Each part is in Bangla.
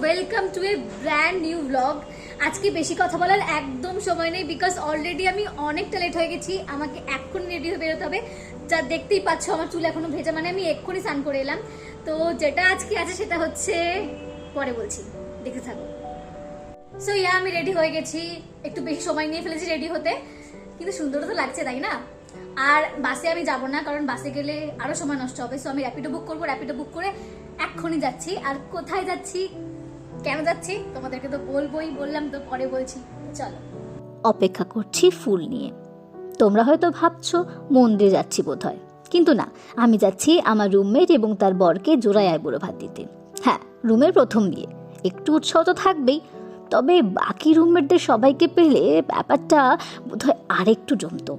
Welcome to A brand new blog. আজকে বেশি কথা বলার একদম সময় নেই, বিকজ অলরেডি আমি অনেকটা লেট হয়ে গেছি। আমাকে এক্ষুনি রেডি হয়ে বেরোতে হবে। যা দেখতেই পাচ্ছ আমার চুল এখনো ভেজা, মানে আমি এক্ষুনি স্নান করে এলাম। তো যেটা আজকে আছে সেটা হচ্ছে পরে বলছি, দেখে থাকো। সো আমি রেডি হয়ে গেছি, একটু বেশি সময় নিয়ে ফেলেছি রেডি হতে, কিন্তু সুন্দর তো লাগছে তাই না? আর বাসে আমি যাব না, কারণ বাসে গেলে আরো সময় নষ্ট হবে। সো আমি র্যাপিডো বুক করবো, র্যাপিডো বুক করে এক্ষুনি যাচ্ছি। আর কোথায় যাচ্ছি, কেন যাচ্ছি তোমাদেরকে তো বলবোই, বললাম তো পরে বলছি। চলো। অপেক্ষা করছি ফুল নিয়ে। তোমরা হয়তো ভাবছো মন্দিরে যাচ্ছি বোধহয়, কিন্তু না, আমি যাচ্ছি আমার রুমমেট এবং তার বরকে জোড়ায় আইবুড়ো ভাত দিতে। হ্যাঁ, রুমের প্রথম বিয়ে, একটু উৎসাহ তো থাকবেই, তবে বাকি রুমমেটদের সবাইকে পেলে ব্যাপারটা বোধহয় আরেকটু জমতো।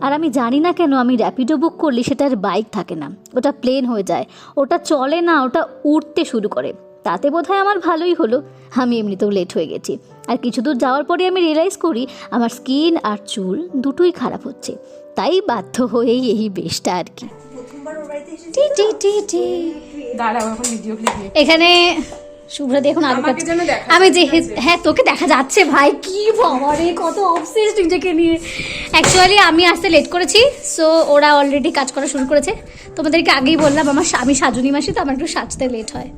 আর আমি জানি না কেন আমি র্যাপিডো বুক করলে সেটার বাইক থাকে না, ওটা প্লেন হয়ে যায়, ওটা চলে না, ওটা উঠতে শুরু করে। তাতে বোধহয় আমার ভালোই হলো, আমি এমনিতেও লেট হয়ে গেছি। আর কিছু দূর যাওয়ার পরে আমি রিয়েলাইজ করি আমার স্কিন আর চুল দুটোই খারাপ হচ্ছে, তাই বাধ্য হয়েই এই বেশটা আর কি। এখানে শুভ্রা দেখুন আলু কাটছে। আমি যে হ্যাঁ তোকে দেখা যাচ্ছে ভাই, কি বাবারে কত অবসেসড নিজেকে নিয়ে। অ্যাকচুয়ালি আমি আসতে লেট করেছি, সো ওরা অলরেডি কাজ করা শুরু করেছে। তোমাদেরকে আগেই বললাম আমি সাজুনি মাসি, তো আমার একটু সাজতে লেট হয়।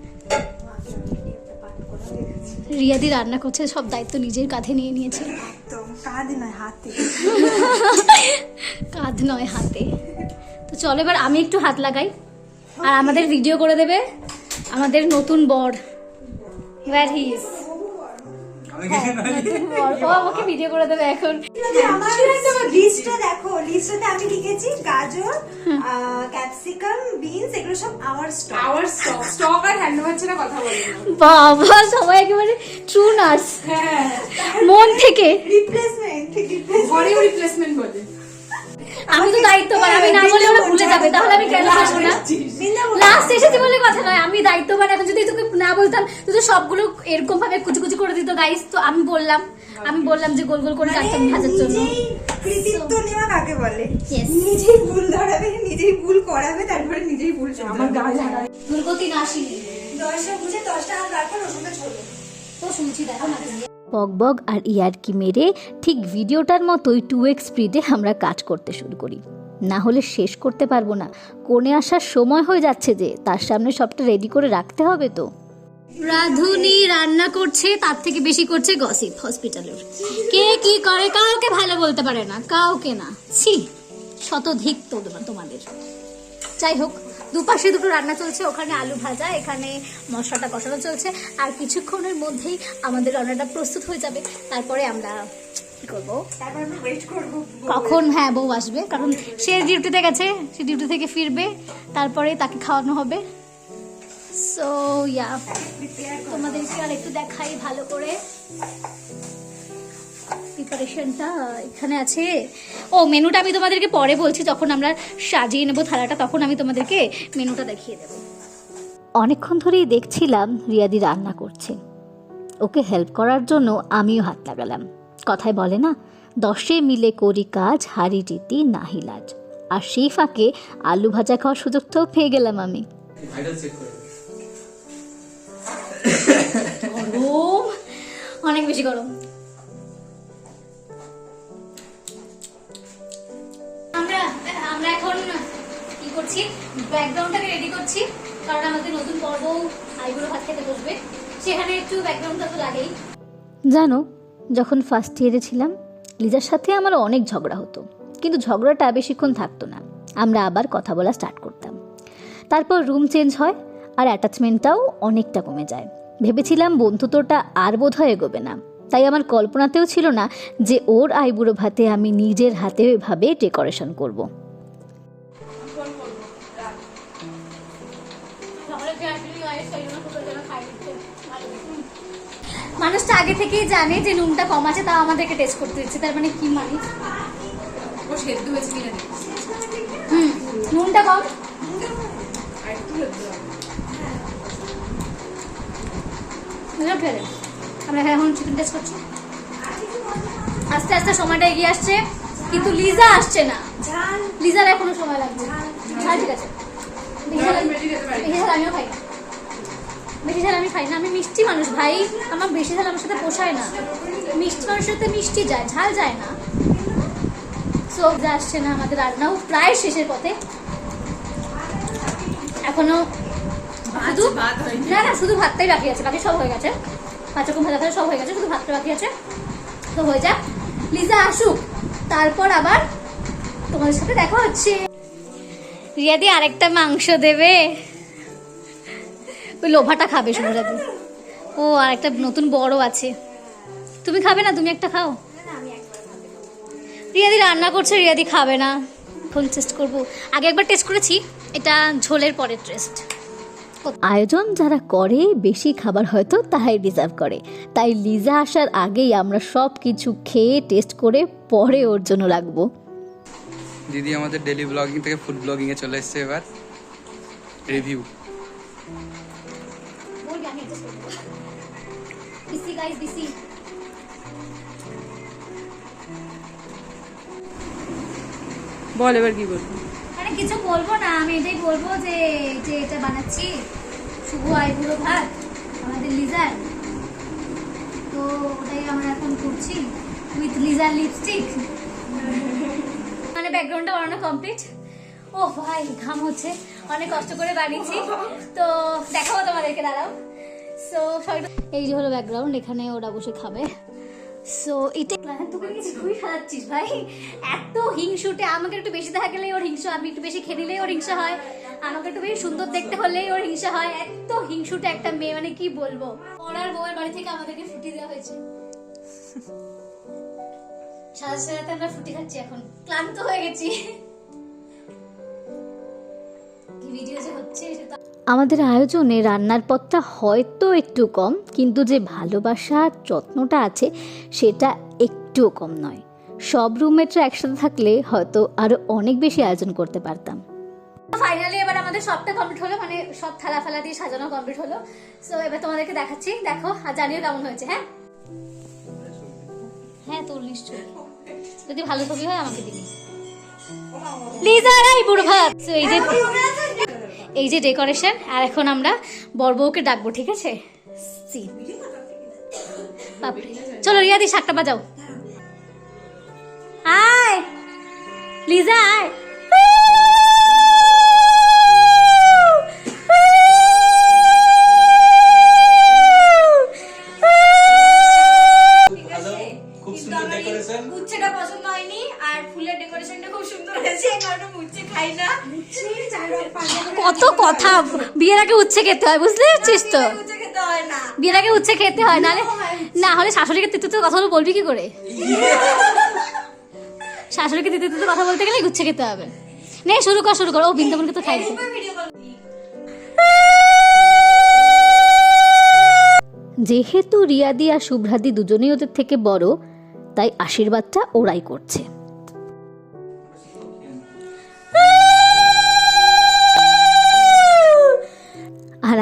রিয়াদি রান্না করছে, সব দায়িত্ব নিজের কাঁধে নিয়ে নিয়েছে। কাঁধ নয় হাতে। তো চলো এবার আমি একটু হাত লাগাই, আর আমাদের ভিডিও করে দেবে আমাদের নতুন বর। Where he is? আমাকে ভিডিও করে দেবে এখন। লিস্টটা দেখো, লিস্টটাতে আমি লিখেছি গাজর, ক্যাপসিকাম, বিনস, এগুলো সব আওয়ার স্টক আর হ্যান্ডওভার ছাড়া কথা বলি না। বাবা সবাই একেবারে ট্রু নার্স, মন থেকে রিপ্লেসমেন্ট বলে। আমি তো দায়িত্ববান, আমি না বলে ওরা ভুলে যাবে, তাহলে আমি কেন আসবো না? লাস্ট এসেছি বলে কথা নয়, আমি দায়িত্ববান। এখন যদি তোকে না বলতাম তুই তো সবগুলো এরকম ভাবে কুচি কুচি করে দিত গাইস। তো আমি বললাম যে গোল গোল করে কাটতাম ভাজার জন্য। কৃতিত্ব নেওয়া কাকে বলে? নিজেই ভুল ধরাবে, নিজেই ভুল করাবে, তারপরে নিজেই ভুল আমার গায়ে লাগাবে। দুর্গতি নাসিনী 10টা বুঝে 10টা আর তারপর ওষুধটা ছোট তো শুনছি, দেখো না বকবক আর ইয়ারকি মেরে ঠিক ভিডিওটার মতোই 2x স্পিডে আমরা কাজ করতে শুরু করি, না হলে শেষ করতে পারবো না। কোণে আসার সময় হয়ে যাচ্ছে যে, তার সামনে সবটা রেডি করে রাখতে হবে। তো রাধুনি রান্না করছে, তার থেকে বেশি করছে গসিপ হসপিটালের। কে কি করে কাউকে ভালো বলতে পারে না, কাউকে না। ছি, শতধিক তোমাদের। যাই হোক, দুপাশে দুটো রান্না চলছে, ওখানে আলু ভাজা, এখানে মশলাটা কষানো চলছে। আর কিছুক্ষণের মধ্যেই আমাদের রান্নাটা প্রস্তুত হয়ে যাবে। তারপরে আমরা কি করবো, তারপর আমরা ওয়েট করব কখন বউ আসবে, কারণ সে ডিউটিতে গেছে, সে ডিউটি থেকে ফিরবে, তারপরে তাকে খাওয়ানো হবে। সো তোমাদেরকে আর একটু দেখাই ভালো করে। প্রিপারেশনটা এখানে আছে। ও মেনুটা আমি তোমাদেরকে পরে বলছি, যখন আমরা সাজিয়ে নেবো থালাটা, তখন আমি তোমাদেরকে মেনুটা দেখিয়ে দেবো। অনেকক্ষণ ধরেই দেখছিলাম রিয়াদি রান্না করছে, ওকে হেল্প করার জন্য আমিও হাত লাগালাম। কথায় বলে না, 10 মিলে করি কাজ, হারি রীতি নাহি লাজ। আর সেই ফাঁকে আলু ভাজা খাওয়ার সুযোগটাও পেয়ে গেলাম আমি। গরম, অনেক বেশি গরম। আমরা এখন কি করছি, ব্যাকগ্রাউন্ডটাকে রেডি করছি, কারণ আমাদের নতুন পর্ব আইবুড়ো ভাত খেতে বসবে, সেখানে একটু ব্যাকগ্রাউন্ডটা তো লাগেই। জানো, যখন ফার্স্ট ইয়ারে ছিলাম লিজার সাথে আমার অনেক ঝগড়া হতো, কিন্তু ঝগড়াটা বেশিক্ষণ থাকতো না, আমরা আবার কথা বলা স্টার্ট করতাম। তারপর রুম চেঞ্জ হয় আর অ্যাটাচমেন্টটাও অনেকটা কমে যায়। ভেবেছিলাম বন্ধুত্বটা আর বোধহয় এগোবে না, তাই আমার কল্পনাতেও ছিল না যে ওর আইবুড়ো ভাতে আমি নিজের হাতে এভাবে ডেকোরেশন করব। মানুষটা আগে থেকেই জানে যে নুনটা কম আছে, তাও আমাদেরকে টেস্ট করতে দিচ্ছে। তার মানে কি মানে, ও সেদ্ধ হয়েছে কিনা নুনটা কম। আমরা এখন চিকেন টেস্ট করছি। আস্তে আস্তে সময়টা এগিয়ে আসছে, কিন্তু লিজা আসছে না। লিজার এখনো সময় লাগবে। ঠিক আছে, আমিও খাই। বেশি ঝাল আমি খাই না, আমি মিষ্টি মানুষ ভাই, আমার বেশি ঝাল আমার সাথে পোষায় না। মিষ্টি মানুষের সাথে মিষ্টি যায়, ঝাল যায় না। সো আসছে না, আমাদের রান্নাও প্রায় শেষের পথে। এখনো শুধু না শুধু ভাতটাই বাকি আছে, বাকি সব হয়ে গেছে। 5 রকম ভাজা সব হয়ে গেছে, শুধু ভাতটা বাকি আছে। তো হয়ে যাক, লিজা আসুক, তারপর আবার তোমাদের সাথে দেখা হচ্ছে। রিয়াদি আরেকটা মাংস দেবে, ওই লোভাটা খাবে শুভরাদি। ও আর একটা নতুন বড় আছে, তুমি খাবে না? তুমি একটা খাও। রিয়াদি রান্না করছে, রিয়াদি খাবে না। এখন টেস্ট করবো, আগে একবার টেস্ট করেছি, এটা ঝোলের পরের টেস্ট। আয়োজন যারা করে বেশি খাবার হয়তো তারাই ডিজার্ভ করে, তাই লিজা আসার আগেই আমরা সব কিছু খেয়ে টেস্ট করে পরে ওর জন্য রাখবো। দিদি আমাদের ডেলি ব্লগিং থেকে ফুড ব্লগিং এ চলে এসেছে এবার রিভিউ। বল এবার কি বলবি? মানে কিছু বলবো না, আমি এটাই বলবো যে যে এটা বানাচ্ছি শুভ আইবুড়ো ভাত আমাদের লিজার। তো ওটাই আমরা এখন করছি উইথ লিজার লিপস্টিক। মানে ব্যাকগ্রাউন্ডটা বানানো কমপ্লিট। ও ভাই ঘাম হচ্ছে, অনেক কষ্ট করে বানিয়েছি। তো দেখাবো তোমাদেরকে, দাঁড়াও। সো এই যে হলো ব্যাকগ্রাউন্ড, এখানে ওরা বসে খাবে। সো এটা তোকে কিছু খুবই সাজাচ্ছিস ভাই, এত হিংসুটে। আমাকে একটু বেশি দেখা গেলেই ওর হিংসা, আমি একটু বেশি খেয়ে নিলেই ওর হিংসা হয়, আমাকে একটু বেশি সুন্দর দেখতে হলেই ওর হিংসা হয়। এত হিংসুটে একটা মেয়ে, মানে কি বলবো। ওনার বউয়ের বাড়ি থেকে আমাদেরকে ফুটি দেওয়া হয়েছে, সাথে সাথে আমরা ফুটি খাচ্ছি। এখন ক্লান্ত হয়ে গেছি, কি ভিডিও যে হচ্ছে সেটা। আমাদের আয়োজনে রান্নার পথটা হয়তো একটু কম, কিন্তু যে ভালোবাসা যত্নটা আছে সেটা একটুও কম নয়। সব রুমমেটরা একসাথে থাকলে হয়তো আরো অনেক বেশি আয়োজন করতে পারতাম। ফাইনালি এবার আমাদের সবটা কমপ্লিট হলো, মানে সব থালা ফালা দিয়ে সাজানো কমপ্লিট হলো। সো এবার তোমাদেরকে দেখাচ্ছি, দেখো আর জানিও কেমন হয়েছে। হ্যাঁ হ্যাঁ তোর নিশ্চয়ই, যদি ভালো ছবি হয় আমাকে দিবি। লিজার আই বুড়ো ভাত। সো এই যে ডেকোরেশন, আর এখন আমরা বড়বউকে ডাকবো, ঠিক আছে? চলো রিয়াদি শাকটা বাজাও। আয় লিজা আয়। উচ্ছেটা পছন্দ হয়নি, আর ফুলের ডেকোরেশনটা খুব সুন্দর হয়েছে, কারণ উচ্ছে খাই না। কত কথা, বিয়ের আগে উচ্ছে খেতে হয়, বুঝতে পারছিস তো? উচ্ছে খেতে হয় না, বিয়ের আগে উচ্ছে খেতে হয়, না হলে শাশুড়িকে তুই কথা বলবি কি করে? শাশুড়িকে দিতে কথা বলতে গেলে উচ্ছে খেতে হবে। নে শুরু কর। ও বৃন্দাবনকে তো খাই দিতে। যেহেতু রিয়াদি আর শুভ্রাদি দুজনেই ওদের থেকে বড়, তাই আশীর্বাদটা ওরাই করছে। আর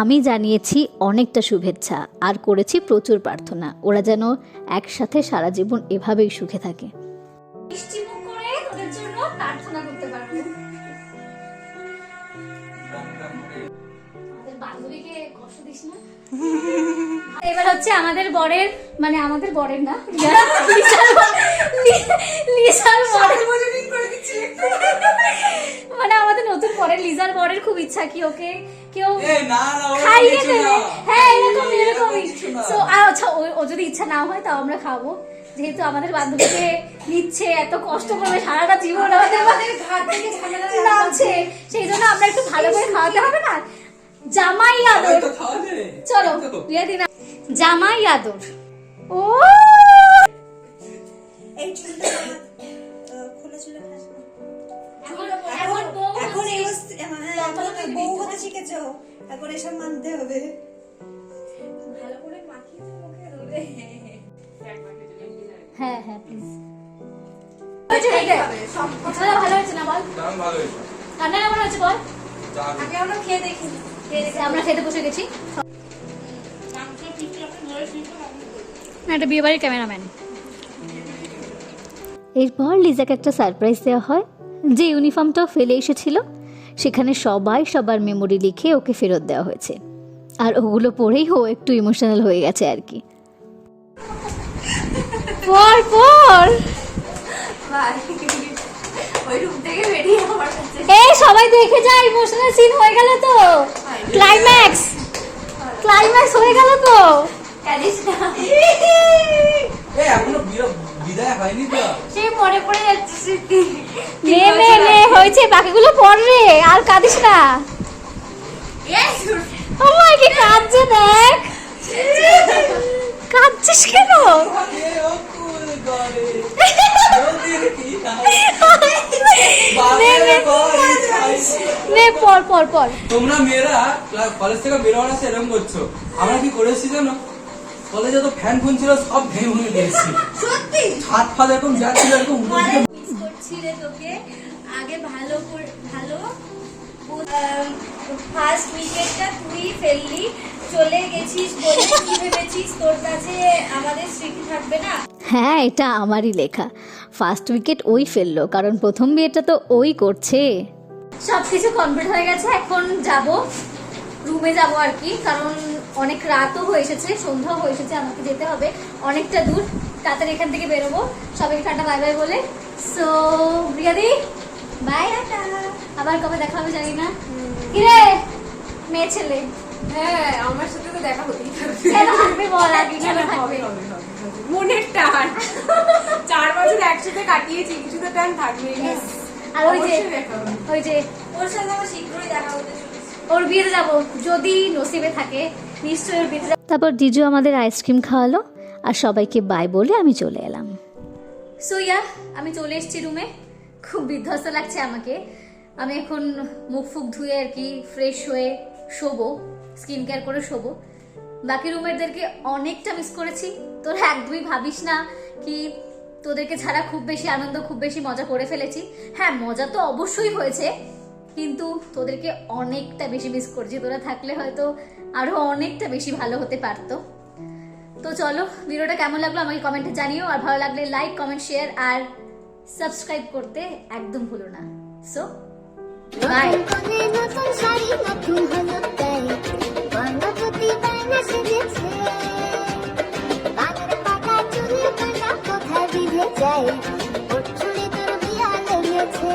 আমি জানিয়েছি অনেকটা শুভেচ্ছা আর করেছি প্রচুর প্রার্থনা, ওরা যেন একসাথে সারা জীবন এভাবেই সুখে থাকে। মিষ্টি মুখ করে ওদের জন্য প্রার্থনা করতে পারবো। আমাদের বান্ধবীকে কষ্ট দিস না। এবার হচ্ছে আমাদের বরের, মানে আমাদের বরের না, লিসার মানে আমাদের নতুন বরের, লিজার বরের খুব ইচ্ছা কি ওকে কেউ খাইয়ে দেবে। হ্যাঁ এরকমই। সো আচ্ছা ও যদি ইচ্ছা না হয় তাও আমরা খাবো, যেহেতু আমাদের বান্ধবীকে নিচ্ছে, এত কষ্ট করবে সারাটা জীবন আমাদের নামছে, সেই জন্য আমরা একটু ভালো করে খাওয়াতে হবে না? জামাই আদর, চলো রিয়াদি না, জামাই আদর। ও এই চুলটা খোলা চুলে খাস না। এখন বউ হতে শিখেছো, এখন এসব মানতে হবে। ভালো করে মাখিয়ে মুখে ধরে। হ্যাঁ প্লিজ। ভালো হয়েছে না বল? ভালো হয়েছে। রান্না কেমন হয়েছে বল? আগে আমরা খেয়ে দেখি। আমরা খেতে বসে গেছি। একটা বিয়ে বাড়ির ক্যামেরাম্যান। এরপর লিজাকে একটা সারপ্রাইজ দেওয়া হয়, যে ইউনিফর্মটাও ফেলে এসেছিল সেখানে সবাই সবার মেমোরি লিখে ওকে ফেরত দেওয়া হয়েছে, আর ওগুলো পড়েই ও একটু ইমোশনাল হয়ে গেছে আর কি। পর পর ওই রুম থেকে বেরিয়ে আমার কাছে এই সবাই দেখে যায়, ইমোশনাল সিন হয়ে গেল তো, ক্লাইম্যাক্স হয়ে গেল তো। কাঁদিস না, এখনো বিদায় হয়নি তো। সেই মনে পড়ে যাচ্ছে স্মৃতি। নে হয়েছে, বাকিগুলো পড় রে, আর কাঁদিস না। ও মাই কি কাঁদছে, দেখ কাঁদছিস কেন? নে পড় পড় পড়। তোমরা মেয়েরা কলেজ থেকে বেরোবার আছে এরকম করছো, আমরা কি করেছি জানো? কলেজে তো ফ্যান ফোন ছিল সব ভেঙে দিয়েছি, সত্যি হাত ফা এরকম যা ছিল এরকম মিস করছি রে তোকে। আগে ভালো ফার্স্ট উইকেটটা তুই ফেললি, চলে গেছিস বলে কি ভেবেছিস তোর কাছে আমাদের স্মৃতি থাকবে না? হ্যাঁ, এটা আমারই লেখা। ফার্স্ট উইকেট ওই ফেললো, কারণ প্রথম বিয়েটা তো ওই করছে। সবকিছু কমপ্লিট হয়ে গেছে, এখন যাব রুমে যাব আর কি, কারণ অনেক রাতও হয়ে এসেছে, সন্ধ্যাও হয়ে এসেছে, আমাকে যেতে হবে অনেকটা দূর, তাড়াতাড়ি এখান থেকে বেরোবো। সবাইকে টাটা বাই বাই বলে। সো রিয়াদি বাই, আবার কবে দেখা হবে জানি না। কিরে মেয়ে ছেলে, হ্যাঁ আমার সাথে তো দেখা হতেই থাকবে। কেন থাকবে বল, আগে কেন থাকবে? মনের টান, 4 বছর একসাথে কাটিয়েছি, কিছু তো টান থাকবেই না। আর ওই যে অবশ্যই দেখা হবে। ওই যে ওর সাথে আমার শীঘ্রই দেখা হতে চলেছে। ওর বিয়েতে যাব, যদি নসিবে থাকে নিশ্চয়ই ওর বিয়েতে। তারপর জিজু আমাদের আইসক্রিম খাওয়ালো, আর সবাইকে বাই বলে আমি চলে এলাম। সো আমি চলে এসেছি রুমে, খুব বিধ্বস্ত লাগছে আমাকে। আমি এখন মুখ ফুক ধুয়ে আর কি ফ্রেশ হয়ে শোবো, স্কিন কেয়ার করে শোবো। বাকি রুমেরদেরকে অনেকটা মিস করেছি। তোরা একদমই ভাবিস না কি তোদেরকে ছাড়া খুব বেশি আনন্দ, খুব বেশি মজা করে ফেলেছি। হ্যাঁ, মজা তো অবশ্যই হয়েছে, কিন্তু তোদেরকে অনেকটা বেশি মিস করছি। তোরা থাকলে হয়তো আরো অনেকটা বেশি ভালো হতে পারতো। তো চলো, ভিডিওটা কেমন লাগলো আমাকে কমেন্টে জানিও, আর ভালো লাগলে লাইক, কমেন্ট, শেয়ার আর সাবস্ক্রাইব করতে একদম ভুলো না। So bye. নতুন শাড়ি নতুন হলো তাই বর্ণপতি বায়না সেজেছে বাংলার পাতা চুল কাটা কোথায় বিঁধে যায় ওর চুলে তোর বিয়া লেগেছে।